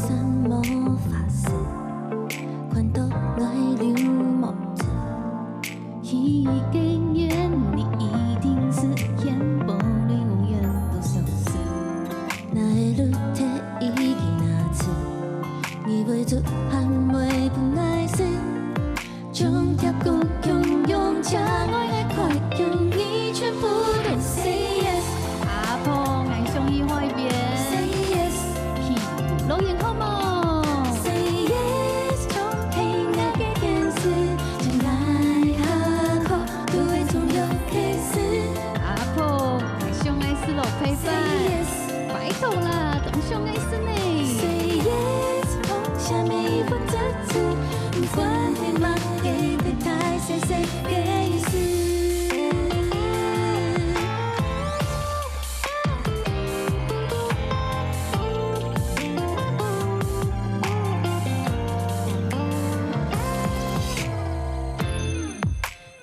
什么法子，看到来流梦着，一个愿你一定实现，不你永远都消失。那会路体已经拿出，你袂出喊袂不耐心，将贴骨强用将爱的快用你全部都 say yes。阿婆爱上伊海边 Say yes， 去露营好梦 Say yes， 从黑暗的天使，将来下课都会从有开始。阿婆爱上爱死落陪伴 Say yes， 拜托啦，总上爱死呢 Say yes， 放下每一份自私，不管对吗？给的太谁谁给意思。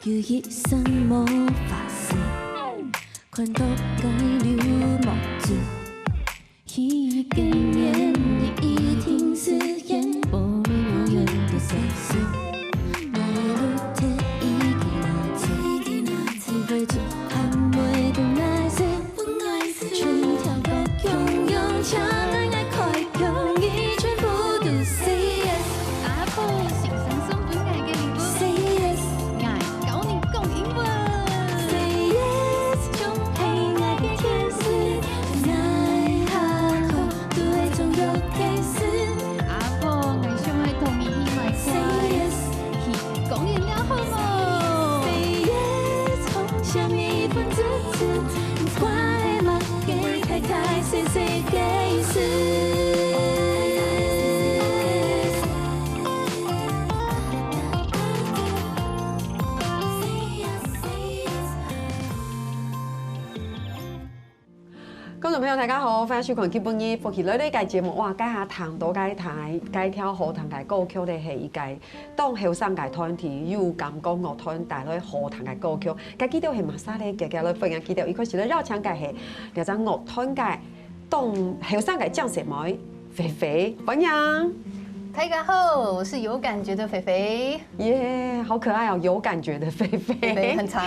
有一什么法子，看到该流梦子，一个愿你一定实现，不你永远都消失。那路体已经拿起，只会出喊袂不耐心，全条路汹涌，将爱爱快用你全部都 say yes， 阿婆是神送本爱嘅礼物 say yes。爱教你讲英文 Say yes， 从黑暗的天使，在下课都会从有开始。阿婆爱上爱同伊买 Say yes， 去公园了好梦 Say yes， 放下每一份自私，不管会吗？给太太谁谁给死。观众朋友，大家好，欢迎收看《基本语》。福气来呢个节目，哇，介下糖多介台，介跳好糖介歌曲的系介，当后生介团体有感讲乐团带来好糖介歌曲，介记到是马莎咧，介来分享记到，伊开始咧绕墙介系，有张乐团介当后生介将什么？肥肥，欢迎。大家好，我是有感觉的肥肥，耶，好可爱哦，有感觉的肥肥，肥肥很长。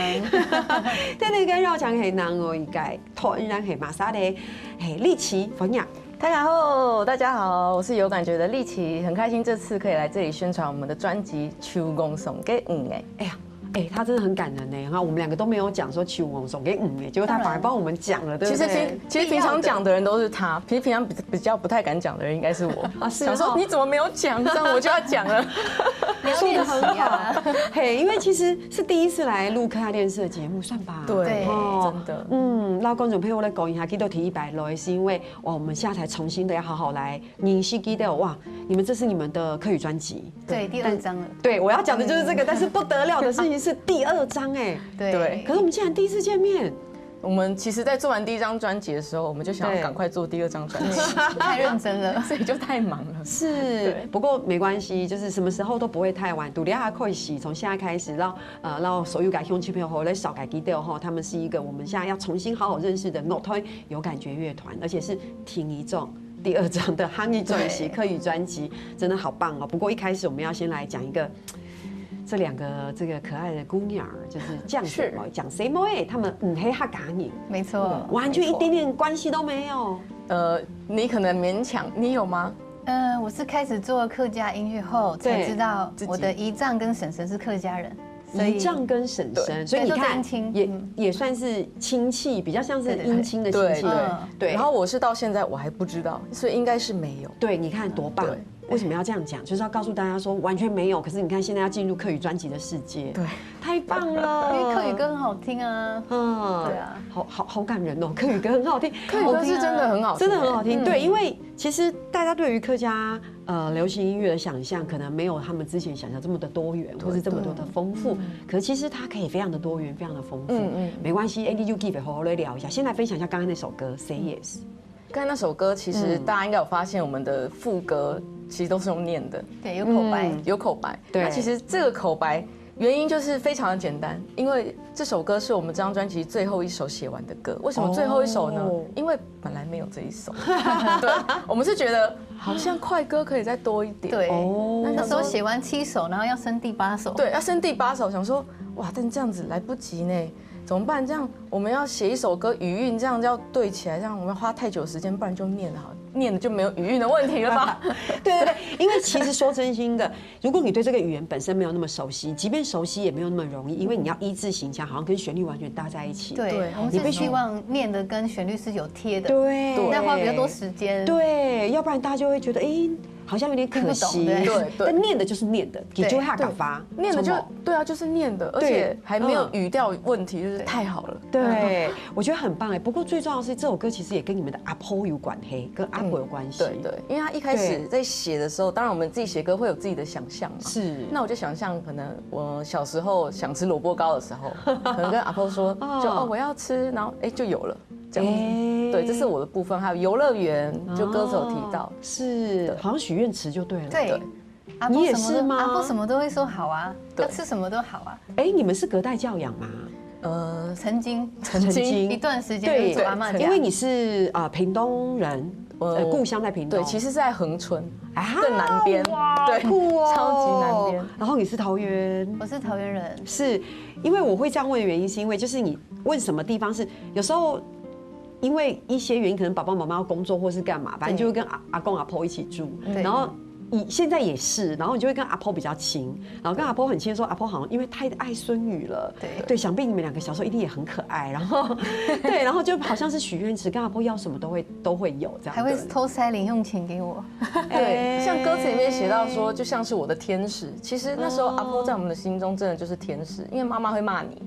在那个绕墙系人哦，伊介团然系马莎咧，系力奇，欢迎。大家好，大家好，我是有感觉的丽琪，很开心这次可以来这里宣传我们的专辑《秋公送给五》哎呀，他真的很感人呢。然后我们两个都没有讲说秋翁送给结果他反而帮我们讲了，对不对？其实平常讲的人都是他，其实平常比较不太敢讲的人应该是我。啊，是想说你怎么没有讲，这样我就要讲了。说的很好，嘿，因为其实是第一次来录客家电视的节目，算吧？对，哦真的。那观众朋友来讲一下，记得提100来，是因为哇，我们现在才重新的要好好来认识记得哇，你们这是你们的客语专辑，对，第2章了。对，我要讲的就是这个，但是不得了的事情是第2章哎，对。可是我们竟然第一次见面。我们其实，在做完第1张专辑的时候，我们就想要赶快做第2张专辑，太认真了，所以就太忙了。是，不过没关系，就是什么时候都不会太晚。独立下可以洗，从现在开始，让所有兄弟朋友来少改记掉哈，他们是一个我们现在要重新好好认识的乐团有感觉乐团，而且是听一众第2张的汉语专辑、客语专辑，真的好棒哦。不过一开始我们要先来讲一个。这2个这个可爱的姑娘，就是讲什么讲谁么哎，他们黑哈嘎你，没错，完全一点点关系都没有。你可能勉强，你有吗？我是开始做客家音乐后才知道我的姨丈跟婶婶是客家人，姨丈跟婶婶，所以你看也算是亲戚，比较像是姻亲的亲戚。对。然后我是到现在我还不知道，所以应该是没有。对，你看多棒。为什么要这样讲？就是要告诉大家说完全没有。可是你看现在要进入客语专辑的世界，对，太棒了。因为客语歌很好听啊。对啊，好感人哦。客语歌很好听，客语歌是真的很好听，真的很好听。对，因为其实大家对于客家流行音乐的想象，可能没有他们之前想象这么的多元，或是这么多的丰富。可是其实它可以非常的多元，非常的丰富。没关系，Andy 就 give 好好来聊一下。先来分享一下刚刚那首歌《Say Yes》。刚才那首歌，其实大家应该有发现，我们的副歌其实都是用念的，对，有口白，有口白。对，那其实这个口白原因就是非常的简单，因为这首歌是我们这张专辑最后一首写完的歌。为什么最后一首呢？因为本来没有这一首。对，我们是觉得好像快歌可以再多一点。对，那时候写完7首，然后要升第8首。对，要升第8首，想说哇，但这样子来不及呢。怎么办？这样我们要写一首歌，语韵这样要对起来，这样我们要花太久时间，不然就念好，念了就没有语韵的问题了吧？对，因为其实说真心的，如果你对这个语言本身没有那么熟悉，即便熟悉也没有那么容易，因为你要一字形腔，好像跟旋律完全搭在一起。对，我们是希望念的跟旋律是有贴的，对，但花比较多时间。对，要不然大家就会觉得，好像有点可惜。对，但念的就是念的，你就会嘎发，念的就对啊，就是念的，而且还没有语调问题，就是太好了。对，我觉得很棒哎。不过最重要的是，这首歌其实也跟你们的阿婆有关系，跟阿婆有关系。对，因为他一开始在写的时候，当然我们自己写歌会有自己的想象嘛。是。那我就想象，可能我小时候想吃萝卜糕的时候，可能跟阿婆说，我要吃，然后就有了。这样子，对，这是我的部分。还有游乐园，就歌手提到，是好像许愿池就对了。对，你也是吗？阿婆什么都会说好啊，要吃什么都好啊。你们是隔代教养吗？曾经一段时间对，住阿嬷家，因为你是屏东人，故乡在屏东，对，其实是在恒春，更南边，对，酷哦，超级南边。然后你是桃园，我是桃园人，是因为我会这样问的原因，是因为就是你问什么地方是有时候。因为一些原因，可能爸爸妈妈要工作或是干嘛，反正就会跟阿公阿婆一起住，然后现在也是，然后你就会跟阿婆比较亲，然后跟阿婆很亲的时候，阿婆好像因为太爱孙女了，对，想必你们2个小时候一定也很可爱，然后对，然后就好像是许愿池，跟阿婆要什么都会有这样，还会偷塞零用钱给我，对，像歌词里面写到说，就像是我的天使，其实那时候阿婆在我们的心中真的就是天使，因为妈妈会骂你，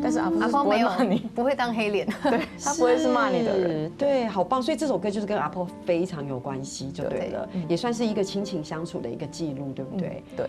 但是阿婆不会骂你，不会当黑脸，对，她不会是骂你的人，对，好棒，所以这首歌就是跟阿婆非常有关系，就对了，也算是一个亲情相处的一个记录，对不对？对。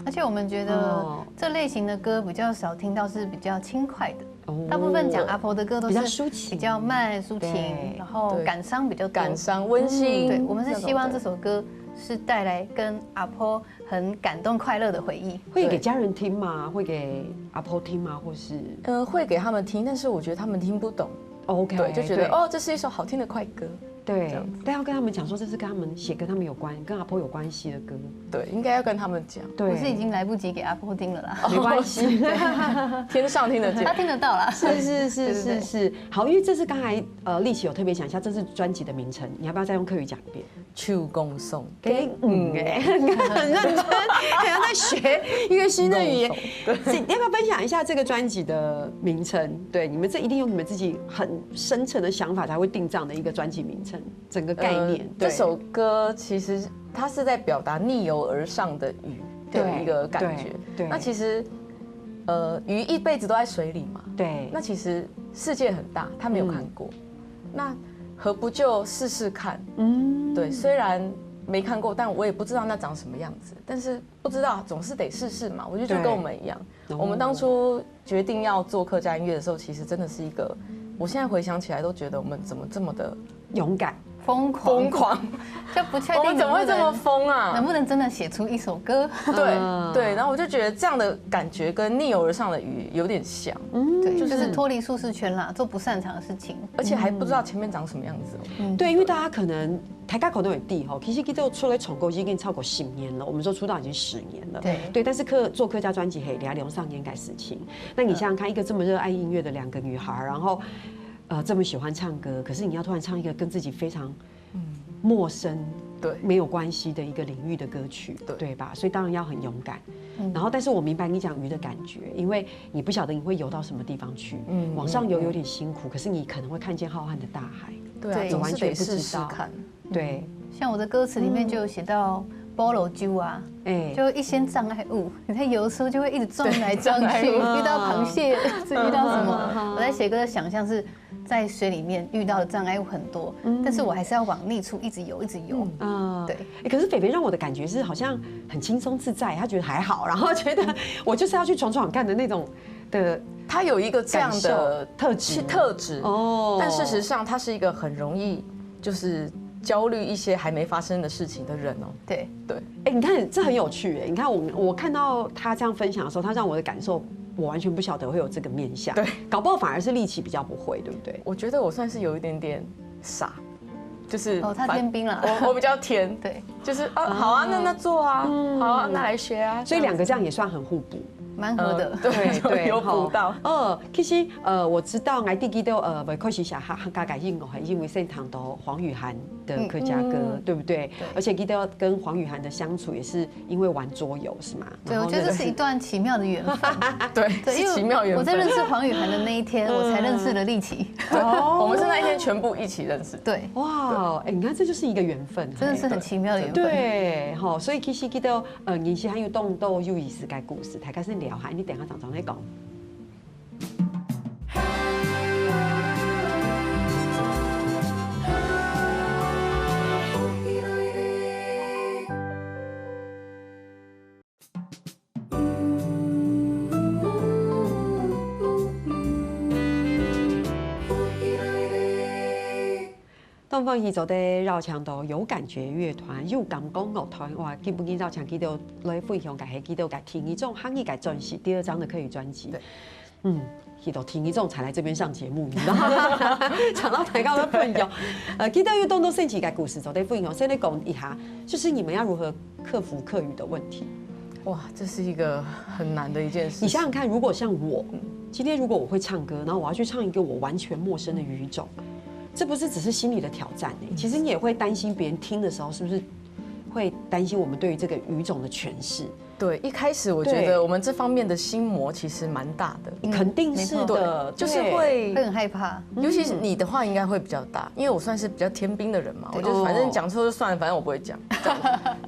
而且我们觉得这类型的歌比较少听到是比较轻快的，大部分讲阿婆的歌都是比较慢抒情，然后感伤比较多，感伤温馨。对，我们是希望这首歌是带来跟阿婆很感动快乐的回忆。会给家人听吗？会给阿婆听吗？或是会给他们听，但是我觉得他们听不懂。OK， 对，就觉得这是一首好听的快歌。对，但要跟他们讲说，这是跟他们写跟他们有关、跟阿婆有关系的歌。对，应该要跟他们讲。对，我是已经来不及给阿婆听了啦，没关系，天上听得见，他听得到啦。是。好，因为这是刚才立奇有特别讲一下，这是专辑的名称，你要不要再用客语讲一遍？秋公颂，很认真，好像在学一个新的语言。你要不要分享一下这个专辑的名称？对，你们这一定用你们自己很深层的想法才会定这样的一个专辑名称，整个概念。这首歌其实它是在表达逆游而上的鱼的一个感觉。对，那其实鱼一辈子都在水里嘛。对，那其实世界很大，他没有看过，那何不就试试看？对，虽然没看过，但我也不知道那长什么样子。但是不知道总是得试试嘛。我觉得就跟我们一样，我们当初决定要做客家音乐的时候，其实真的是一个，我现在回想起来都觉得我们怎么这么的勇敢、疯狂，就不确定我们怎么会这么疯啊？能不能真的写出一首歌？对，然后我就觉得这样的感觉跟逆游而上的鱼有点像，对，就是脱离舒适圈啦，做不擅长的事情，而且还不知道前面长什么样子。对，因为大家可能台家口都有地哈，其实这个出来闯过已经超过10年了，我们说出道已经10年了，对，但是做客家专辑嘿，2上年改事情。那你想想看，一个这么热爱音乐的2个女孩，然后这么喜欢唱歌，可是你要突然唱一个跟自己非常陌生、没有关系的一个领域的歌曲，对吧？所以当然要很勇敢。然后，但是我明白你讲鱼的感觉，因为你不晓得你会游到什么地方去，往上游有点辛苦，可是你可能会看见浩瀚的大海，对，你完全不知道。对，像我的歌词里面就有写到菠萝揪啊，就一些障碍物，你在游的时候就会一直撞来撞去，遇到螃蟹，遇到什么？我在写歌的想象是在水里面遇到的障碍物很多，但是我还是要往逆处一直游，一直游。对。可是菲菲让我的感觉是好像很轻松自在，他觉得还好，然后觉得我就是要去闯闯看的那种的。他有一个这样的特质但事实上他是一个很容易就是焦虑一些还没发生的事情的人哦。对对，哎，你看这很有趣哎，你看我看到他这样分享的时候，他让我的感受，我完全不晓得会有这个面向。对，搞不好反而是力气比较不会，对不对？我觉得我算是有一点点傻。就是他天兵了，我比较甜，对，就是好啊，那做啊，好啊，那来学啊，所以2个这样也算很互补。蛮合的，对，有补到。其实我知道我记得未开始写客家改音还因为现场的黄雨涵的客家歌，对不对？而且记得跟黄雨涵的相处也是因为玩桌游，是吗？对，我觉得这是一段奇妙的缘分。对，是奇妙缘分。我在认识黄雨涵的那一天，我才认识了立奇。我们是那一天全部一起认识。对，哇，哎，你看这就是一个缘分，真的是很奇妙的缘分。对，好，所以其实记得人生还有动都有意思的故事，大家先聊下，你等下常常在讲。东方一组的绕墙道有感觉乐团，有感光乐团，哇！基本绕墙记得来分享，给记得给听一种行业给专辑，第2张的客语专辑。记得听一种才来这边上节目，你知道吗？讲到台高的分享，记得有动动兴起给故事走的分享，先来讲一下，就是你们要如何克服客语的问题。哇，这是一个很难的一件事。你想想看，如果像我，今天如果我会唱歌，然后我要去唱一个我完全陌生的语种。这不是只是心理的挑战其实你也会担心别人听的时候是不是会担心我们对于这个语种的诠释。对，一开始我觉得我们这方面的心魔其实蛮大的，肯定是的，就是会很害怕，尤其是你的话应该会比较大，因为我算是比较天兵的人嘛，我就反正讲错就算了，反正我不会讲。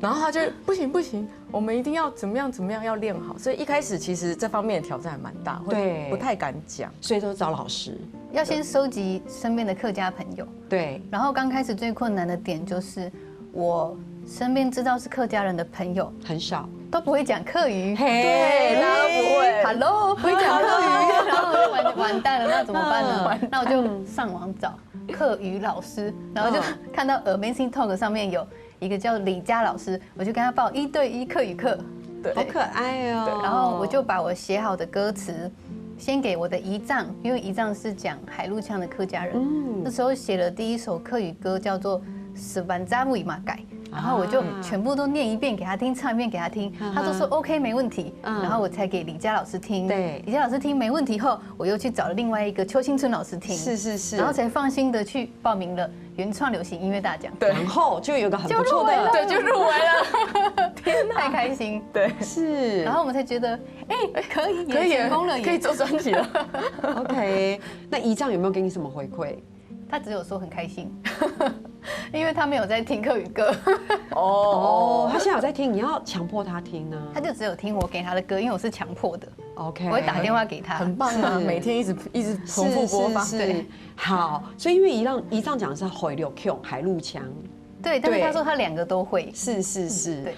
然后他就不行，我们一定要怎么样要练好，所以一开始其实这方面的挑战还蛮大，会不太敢讲，所以都找老师。要先收集身边的客家朋友，对。然后刚开始最困难的点就是我身边知道是客家人的朋友很少，都不会讲客语，对，大家都不会。Hello， 不会讲客语，然后我就完蛋了，那怎么办呢？那我就上网找客语老师，然后就看到 Amazing Talk 上面有一个叫李佳老师，我就跟他报1对1客语课，对，好可爱哦。然后我就把我写好的歌词先给我的姨丈，因为姨丈是讲海陆腔的客家人，那时候写了第1首客语歌叫做《十万扎木马改》。然后我就全部都念一遍给他听，唱一遍给他听，他都说 OK 没问题，然后我才给李佳老师听。对，李佳老师听没问题后，我又去找了另外一个邱新春老师听。是，然后才放心的去报名了原创流行音乐大奖。对，然后就有个很不错的，对，就入围了。天哪，太开心。对，是。然后我们才觉得，可以成功了，可以做专辑了。OK， 那姨丈有没有给你什么回馈？他只有说很开心，因为他没有在听客语歌。他现在有在听，你要强迫他听呢？他就只有听我给他的歌，因为我是强迫的。OK， 我会打电话给他，很棒啊，每天一直重复播放。对，好，所以因为姨丈讲的是海陆腔，海陆腔。对，但是他说他2个都会。是。对。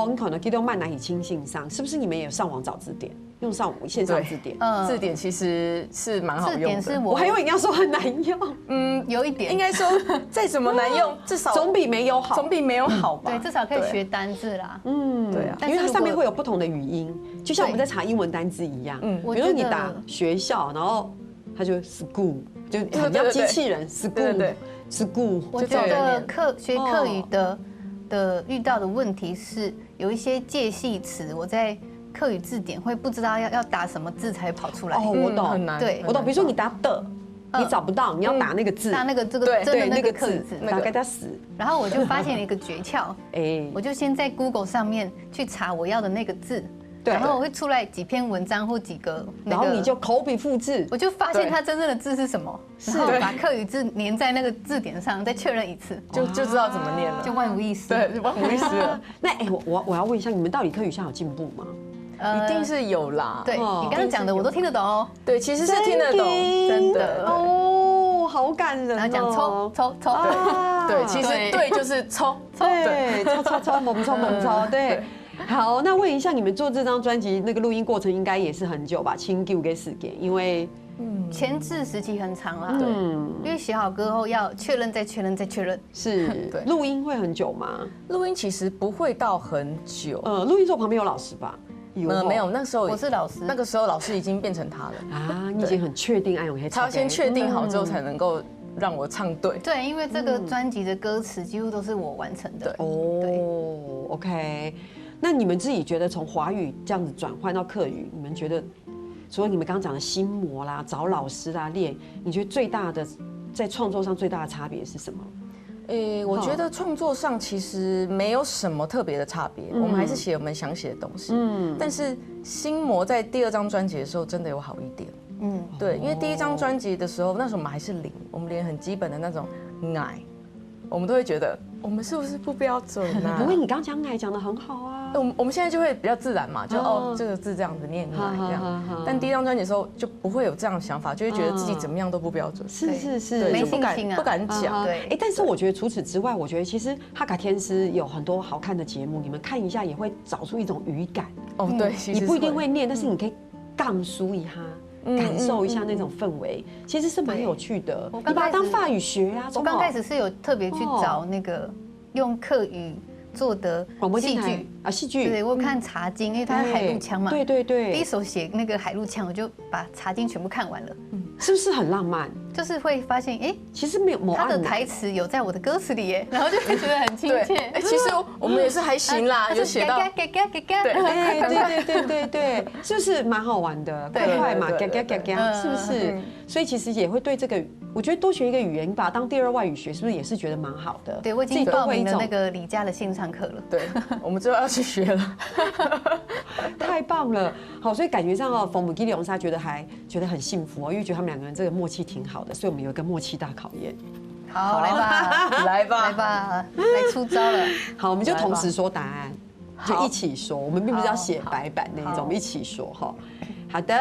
你可能记得慢难以轻信上，是不是你们也有上网找字典？用上线上字典？字典其实是蛮好用的。字典是我还以为你要说很难用。有一点。应该说再怎么难用，至少总比没有好。总比没有好吧？对，至少可以学单字啦。对啊。因为它上面会有不同的语音，就像我们在查英文单字一样。比如说你打学校，然后它就 school， 就很像机器人 school。我觉得学客语的遇到的问题是有一些介系词，我在客语字典会不知道要打什么字才跑出来。我懂，很难。对，我懂。比如说你打的，你找不到，你要打那个字，打那个真的那个字，打给他死。然后我就发现了一个诀窍，我就先在 Google 上面去查我要的那个字。然后我会出来几篇文章或几个，然后你就口笔复制，我就发现它真正的字是什么，然后把客语字粘在那个字典上，再确认一次，就知道怎么念了，就万无一失。对，就万无一失了。那我要问一下，你们到底客语上有进步吗？一定是有啦。对，你刚刚讲的我都听得懂哦。对，其实是听得懂，真的。哦，好感人。然后讲抽，对，其实对就是抽，对，抽，猛抽，对。好，那问一下，你们做这张专辑那个录音过程应该也是很久吧？清旧给时间，因为前置时期很长啦，因为写好歌后要确认再确认再确认。是，对。录音会很久吗？录音其实不会到很久。录音时候旁边有老师吧？没有，那时候我是老师，那个时候老师已经变成他了啊，你已经很确定安永黑，他要先确定好之后才能够让我唱对。对，因为这个专辑的歌词几乎都是我完成的。哦 ，OK。那你们自己觉得从华语这样子转换到客语，你们觉得除了你们刚刚讲的心魔啦、找老师啦、练，你觉得最大的在创作上最大的差别是什么？我觉得创作上其实没有什么特别的差别，我们还是写我们想写的东西。但是心魔在第2张专辑的时候真的有好一点。对，因为第1张专辑的时候，那时候我们还是0，我们连很基本的那种矮，我们都会觉得我们是不是不标准啊？不会，你刚讲矮讲得很好啊。我们现在就会比较自然嘛，就这个字这样子念矮这样。但第1张专辑的时候就不会有这样的想法，就会觉得自己怎么样都不标准。是，没信心啊，不敢讲。对，但是我觉得除此之外，我觉得其实哈卡天师有很多好看的节目，你们看一下也会找出一种语感。对，你不一定会念，但是你可以杠书一下。感受一下那种氛围，其实是蛮有趣的。你把它当法语学啊。我刚开始是有特别去找那个用客语做的戏剧啊，戏剧。对，我看《茶经》，因为它是海陆腔嘛。对。第一首写那个海陆腔，我就把《茶经》全部看完了。是不是很浪漫？就是会发现，其实没有他的台词有在我的歌词里耶，然后就会觉得很亲切。其实我们也是还行啦，就写到对，是不是蛮好玩的？快嘛，是不是？所以其实也会对这个，我觉得多学一个语言，你把它当第2外语学，是不是也是觉得蛮好的？对，我已经报名了那个李家的线上课了。对，我们之后要去学了，太棒了。好，所以感觉上冯母跟李永莎觉得很幸福哦，因为觉得他们2个人这个默契挺好的，所以我们有一个默契大考验。好，来吧，来吧，来出招了。好，我们就同时说答案，就一起说。我们并不是要写白板那一种，我们一起说哈。好的。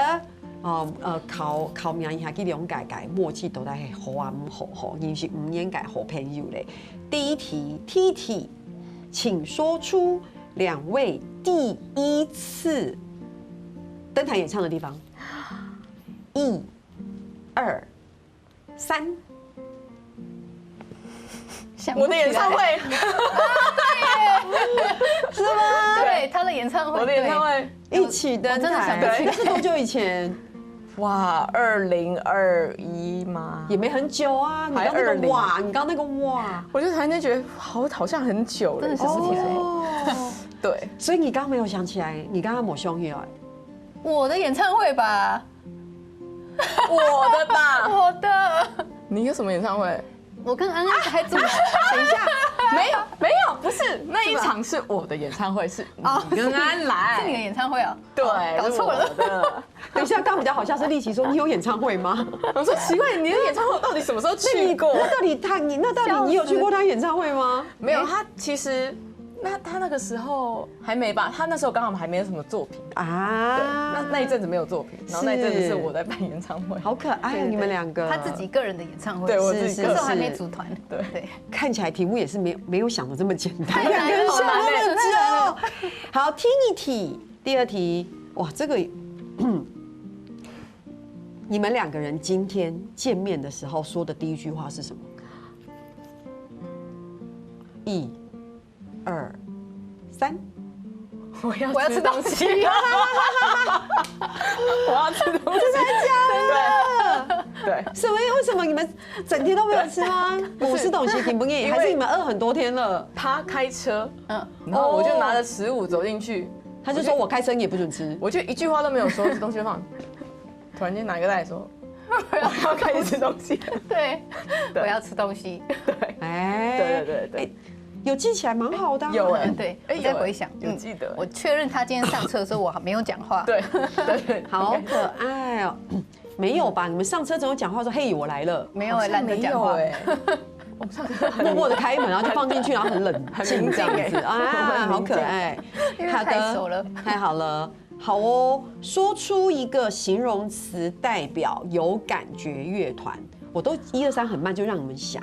考名一下去两改默契都在好啊好，你是5年改好朋友嘞。第1题 T 题，请说出2位第1次登台演唱的地方。1、2、3。我的演唱会，是吗？对，他的演唱会，我的演唱会一起登台，那是多久以前？哇，2021吗？也没很久啊。你刚那个哇，你刚那个哇，我就突然间觉得好像很久了，真的是10几岁。对，所以你刚刚没有想起来，你刚刚某兄弟我的演唱会吧？我的吧？我的。你有什么演唱会？我跟安安还等一下，没有，不是那一场是我的演唱会，是你跟安来，是你的演唱会啊？对，搞错了。等一下，刚比较好笑是立奇说你有演唱会吗？我说奇怪，你的演唱会到底什么时候去过？那到底你有去过他演唱会吗？没有，他其实。他那个时候还没吧？他那时候刚好还没有什么作品啊。对，那一阵子没有作品，然后那一阵子是我在办演唱会，好可爱，你们2个。他自己个人的演唱会，对我自己，可是我还没组团。对，看起来题目也是没有想的这么简单，太难了，好难。好，听一题，第2题，哇，这个，你们2个人今天见面的时候说的第1句话是什么？1、2、3，我要吃东西，我要吃东西，真的假的？对，为什么你们整天都没有吃吗？我是东西挺不厌，还是你们饿很多天了？他开车，然后我就拿着食物走进去，他就说我开车你也不准吃，我就一句话都没有说，这东西就放，突然间拿一个袋说。我要开始吃东西，对，我要吃东西，对，对，有记起来蛮好的，有对，我在回想，有记得，我确认他今天上车的时候我还没有讲话，对，好可爱哦，没有吧？你们上车总有讲话说嘿我来了，没有懒得讲话，我们上车默默的开门，然后就放进去，然后很冷静这样子啊，好可爱，好的，太熟了，太好了。好哦，说出一个形容词代表有感觉乐团。我都1、2、3很慢，就让你们想。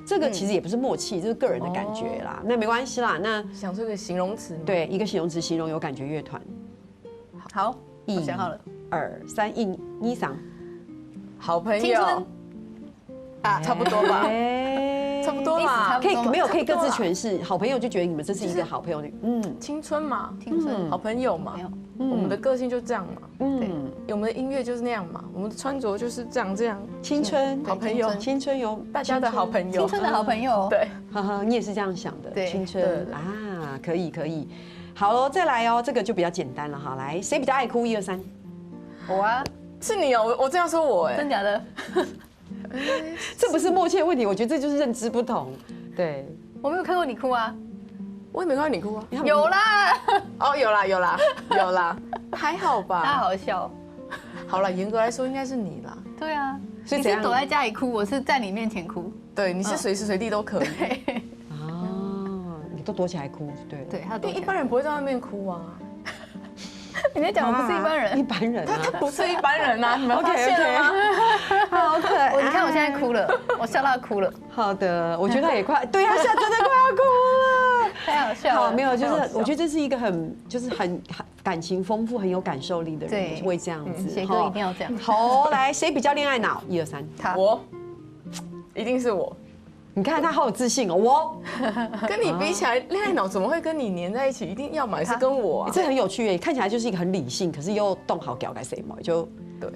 这个其实也不是默契，这是个人的感觉啦。那没关系啦，那想出一个形容词。对，一个形容词形容有感觉乐团。好，我想好了。1、2、3，1、2、3。好朋友啊，差不多吧。差不多嘛，可以各自诠释。好朋友就觉得你们这是一个好朋友的，青春嘛，好朋友嘛，我们的个性就这样嘛，我们的音乐就是那样嘛，我们的穿着就是这样，青春好朋友，青春有大家的好朋友，青春的好朋友，对，你也是这样想的，对，青春啊，可以，好喽，再来哦，这个就比较简单了哈，来，谁比较爱哭？1、2、3，我啊，是你哦，我这样说我，真假的？这不是默契的问题，我觉得这就是认知不同。对，我没有看过你哭啊，我也没看过你哭啊。有啦，哦，有啦，还好吧？他好笑。好了，严格来说应该是你啦。对啊，你是躲在家里哭，我是在你面前哭。对，你是随时随地都可以。哦，你都躲起来哭，对。对，他躲起来。一般人不会在外面哭啊。你在讲我不是一般人，一般人他不是一般人啊，你们发现了吗？好可爱！你看我现在哭了，我笑到哭了。好的，我觉得他也快，对他现在真的快要哭了，太好笑了。好，没有，就是我觉得这是一个很感情丰富、很有感受力的人，会这样子。写歌一定要这样。好，来，谁比较恋爱脑？1、2、3，他，我，一定是我。你看他好有自信哦，我跟你比起来，恋爱脑怎么会跟你黏在一起？一定要买是跟我啊，这很有趣耶，看起来就是一个很理性，可是又动好屌该谁嘛，就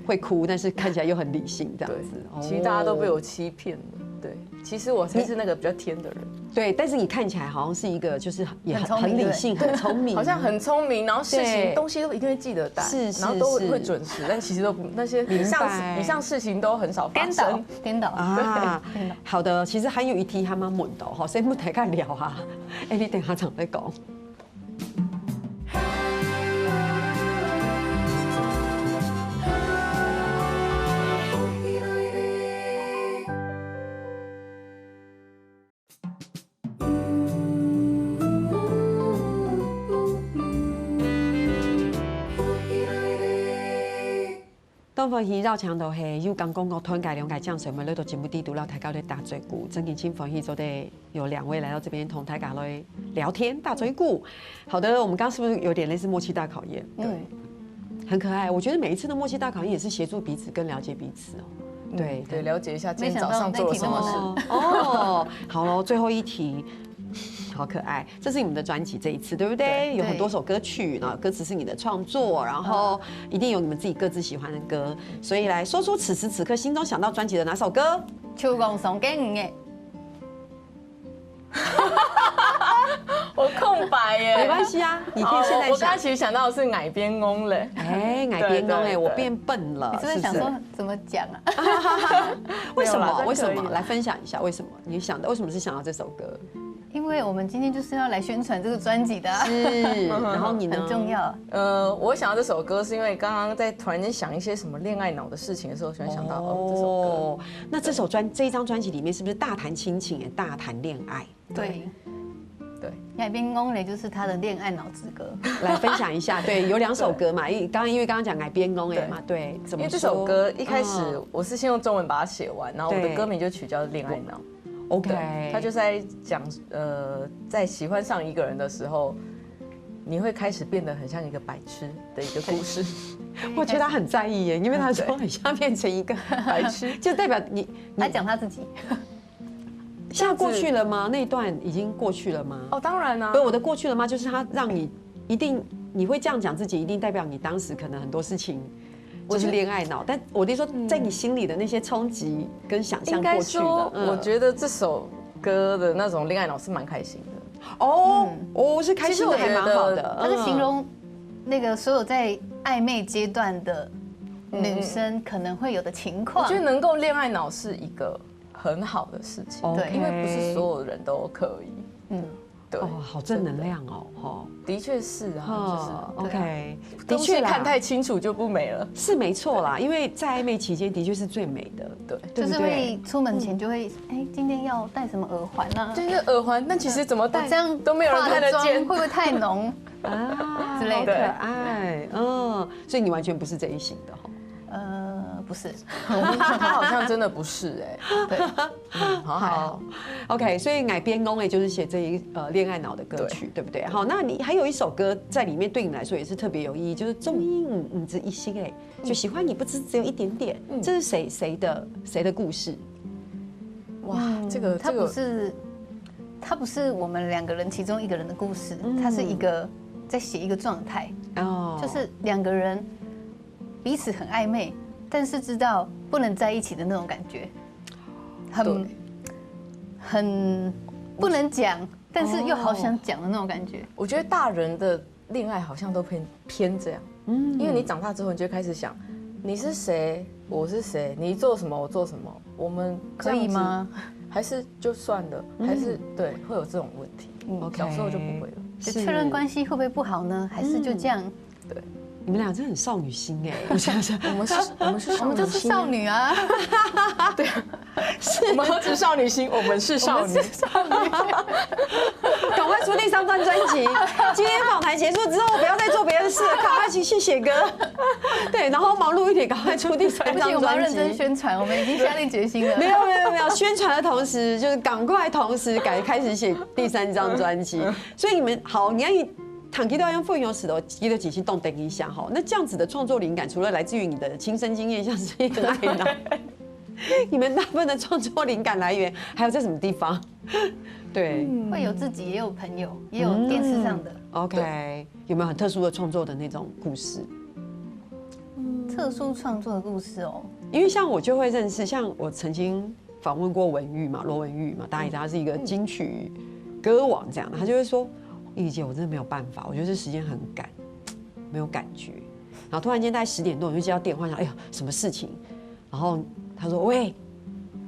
会哭，但是看起来又很理性这样子。其实大家都被我欺骗了，对，其实我才是那个比较天的人。对，但是你看起来好像是一个就是也很理性、很聪明，好像很聪明，然后事情东西都一定会记得带，然后都会准时，但其实都不那些以上事情都很少发生，颠倒啊。好的，其实还有一题还蛮稳的哈，所以不太敢聊哈。哎，你等下常在讲。东风喜绕墙头黑，有讲公共团改两改降水，我们来到节目地图，让台高来打嘴鼓。真庆风喜做的有2位来到这边同台高来聊天打嘴鼓。好的，我们刚刚是不是有点类似默契大考验？对，很可爱。我觉得每一次的默契大考验也是协助彼此跟了解彼此哦。对，了解一下今天早上做了什么事。哦，好喽，最后一题。好可爱，这是你们的专辑这一次，对不对？有很多首歌曲，然后歌词是你的创作，然后一定有你们自己各自喜欢的歌，所以来说出此时此刻心中想到专辑的哪首歌？秋公送给你的。我空白耶，没关系啊，你可以现在想。我刚才其实想到的是矮边翁嘞，矮边翁哎，我变笨了。你是不是想说怎么讲啊？为什么？为什么？来分享一下为什么你想的？为什么是想到这首歌？因为我们今天就是要来宣传这个专辑的，是。然后你呢？很重要。我想到这首歌是因为刚刚在突然间想一些什么恋爱脑的事情的时候，突然想到这首歌。那这一张专辑里面是不是大谈亲情也大谈恋爱？对。海边公嘞就是他的恋爱脑之歌，来分享一下。对，有2首歌嘛，因为刚刚讲海边公哎嘛，对，怎么说？因为这首歌一开始我是先用中文把它写完，然后我的歌名就取叫《恋爱脑》。OK， 他就在讲在喜欢上一个人的时候，你会开始变得很像一个白痴的一个故事。我觉得他很在意耶，因为他说很像变成一个白痴，就代表你他讲他自己。现在过去了吗？那一段已经过去了吗？哦，当然啦。不是我的过去了吗？就是他让你一定你会这样讲自己，一定代表你当时可能很多事情就是恋爱脑。但我弟说，在你心里的那些冲击跟想象过去了。我觉得这首歌的那种恋爱脑是蛮开心的。哦，是开心的，还蛮好的。它是形容那个所有在暧昧阶段的女生可能会有的情况。我觉得能够恋爱脑是一个很好的事情，对，因为不是所有人都可以。对，好正能量哦，的确是啊，就是 OK， 的确看太清楚就不美了，是没错啦，因为在暧昧期间的确是最美的，对，就是会出门前就会，今天要戴什么耳环呢？就是耳环，但其实怎么戴这样都没有人看得见，会不会太浓啊之类的？可爱，所以你完全不是这一型的哈。不是，他好像真的不是哎。对，好 ，OK， 所以改编工哎就是写这一恋爱脑的歌曲，对不对？好，那你还有一首歌在里面对你来说也是特别有意义，就是中音五子一心哎，就喜欢你不只有一点点，这是谁的故事？哇，这个它不是我们2个人其中一个人的故事，它是一个在写一个状态哦，就是2个人彼此很暧昧。但是知道不能在一起的那种感觉，很不能讲，但是又好想讲的那种感觉。我觉得大人的恋爱好像都偏这样，因为你长大之后，你就开始想，你是谁，我是谁，你做什么，我做什么，我们可以吗？还是就算了？还是对，会有这种问题。小时候就不会了，就确认关系会不会不好呢？还是就这样？对。你们俩真的很少女心哎！我想想，我们就是少女啊！对，我们何止少女心，我们是少女。赶快出第3张专辑！今天访谈结束之后，不要再做别的事了，赶快去写歌。对，然后忙碌一点，赶快出第3张专辑。我们要认真宣传，我们已经下定决心了。没有，宣传的同时，就是赶快同时开始写第3张专辑。所以你们好，你要躺基都要用复用时的基的解析动等一下哈。那这样子的创作灵感，除了来自于你的亲身经验，像是恋爱脑，你们大部分的创作灵感来源还有在什么地方？对，会有自己，也有朋友，也有电视上的。OK， 有没有很特殊的创作的那种故事？特殊创作的故事哦，因为像我就会认识，像我曾经访问过文玉嘛，罗文玉嘛，大家也知道他是一个金曲歌王这样的，他就会说。丽姐，我真的没有办法，我觉得这时间很赶，没有感觉。然后突然间大概10点多，我就接到电话，想，哎呀，什么事情？然后他说，喂，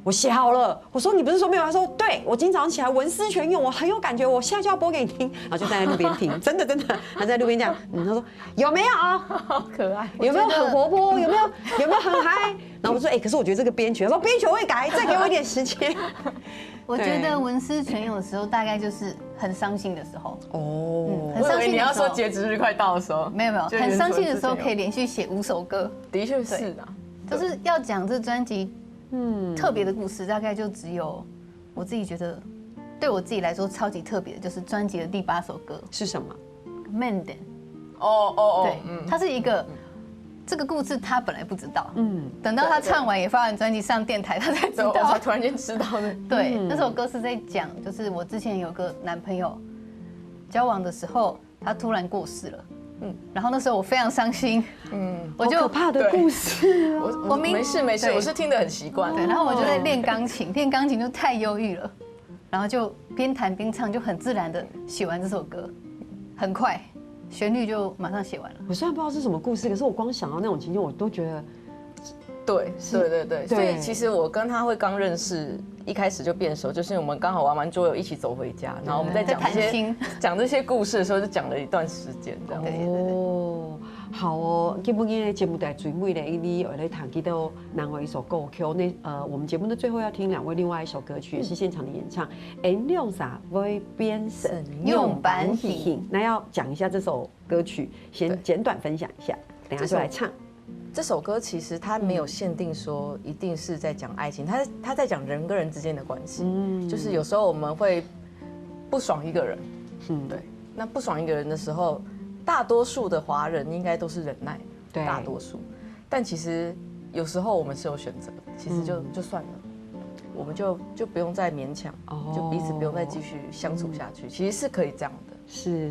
我写好了。我说你不是说没有？他说，对，我今天早上起来文思泉涌，我很有感觉，我现在就要播给你听。然后就站在路边听，真的，他在路边这样，他说有没有？好可爱，有没有很活泼？有没有很嗨？然后我说，哎，可是我觉得这个编曲，他说编曲我会改，再给我一点时间。我觉得文思泉涌的时候，大概就是很伤心的时候。哦，很伤心。你要说截止日快到的时候，没有，很伤心的时候可以连续写5首歌。的确是啊，就是要讲这专辑，特别的故事，大概就只有我自己觉得，对我自己来说超级特别的，就是专辑的第8首歌是什么 ？Menden。对，它是一个。这个故事他本来不知道，等到他唱完也发完专辑上电台，他才知道，他突然间知道的。对，那首歌是在讲，就是我之前有个男朋友，交往的时候他突然过世了，然后那时候我非常伤心，我就可怕的故事，我没事，我是听得很习惯，对，然后我就在练钢琴，练钢琴就太忧郁了，然后就边弹边唱，就很自然的写完这首歌，很快。旋律就马上写完了。我虽然不知道是什么故事，可是我光想到那种情景，我都觉得，对。所以其实我跟他会刚认识，一开始就变熟，就是我们刚好玩完桌游一起走回家，然后我们在讲这些故事的时候，就讲了一段时间这样。哦，好哦，基本上节目的最尾呢，你有来弹吉他难为一首歌曲。那我们节目的最后要听2位另外一首歌曲，也是现场的演唱。用啥会变成用版体？那要讲一下这首歌曲，先简短分享一下，等下就来唱。这首歌其实它没有限定说一定是在讲爱情，它在讲人跟人之间的关系。就是有时候我们会不爽一个人，对。那不爽一个人的时候，大多数的华人应该都是忍耐，对，大多数。但其实有时候我们是有选择的，其实就算了，我们就不用再勉强，就彼此不用再继续相处下去，其实是可以这样的。是。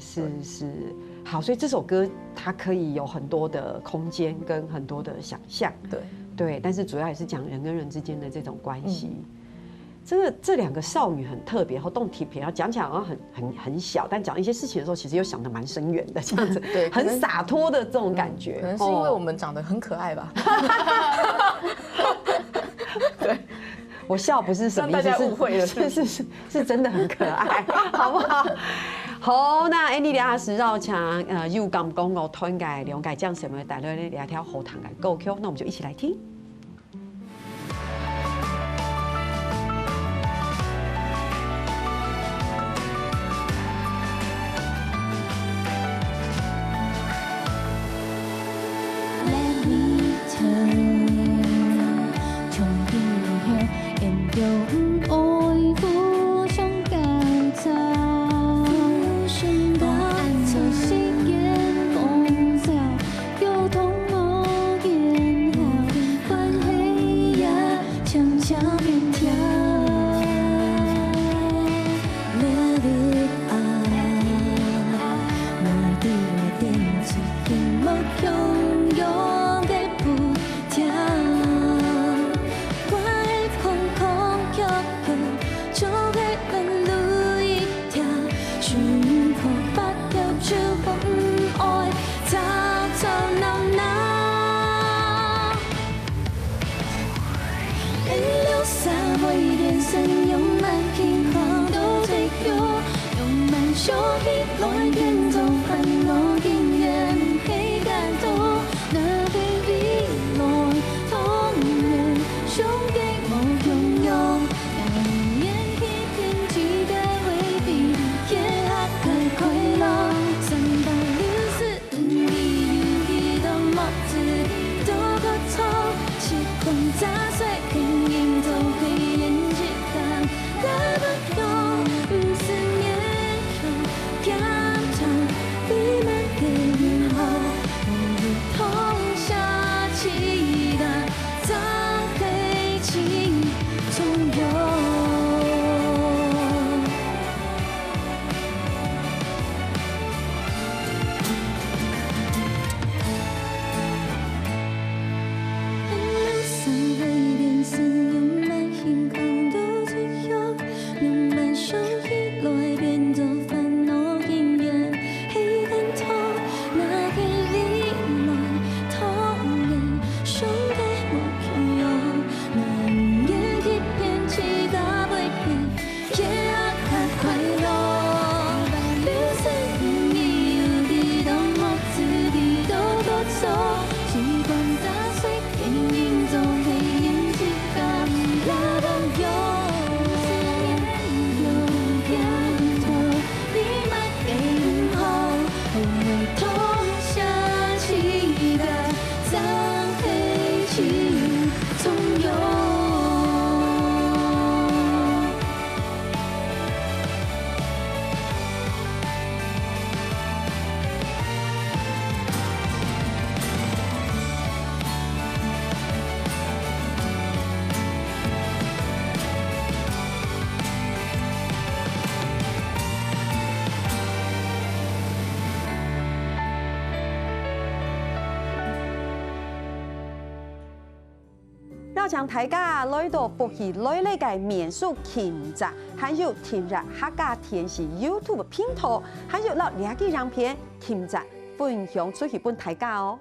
好，所以这首歌它可以有很多的空间跟很多的想象，对，但是主要也是讲人跟人之间的这种关系。这2个少女很特别，然后动体片，然后讲起来好像很小，但讲一些事情的时候，其实又想得蛮深远的，这样子，对，很洒脱的这种感觉。可能是因为我们长得很可爱吧。对，我笑不是什么意思，大家误会了，是真的很可爱，好不好？好，那你俩是绕墙，又讲讲我团改、两改讲什么，带来2条好听的歌曲，那我们就一起来听。Let me turn 想起来变作烦恼，竟然会感动。若被未来讨厌，想给无用用，但愿彼天只该为彼夜黑太快乐。三百六十五日，一到末子都不错，时光杂碎，拼命走黑眼之间，得不到不思念后，检查你们的以后，我如同下起的脏黑气从容。绕墙大家来到福喜来呢个免术琴集，还有听日客家电视 YouTube 频道，还有老两个样片琴集分享出去本大家哦。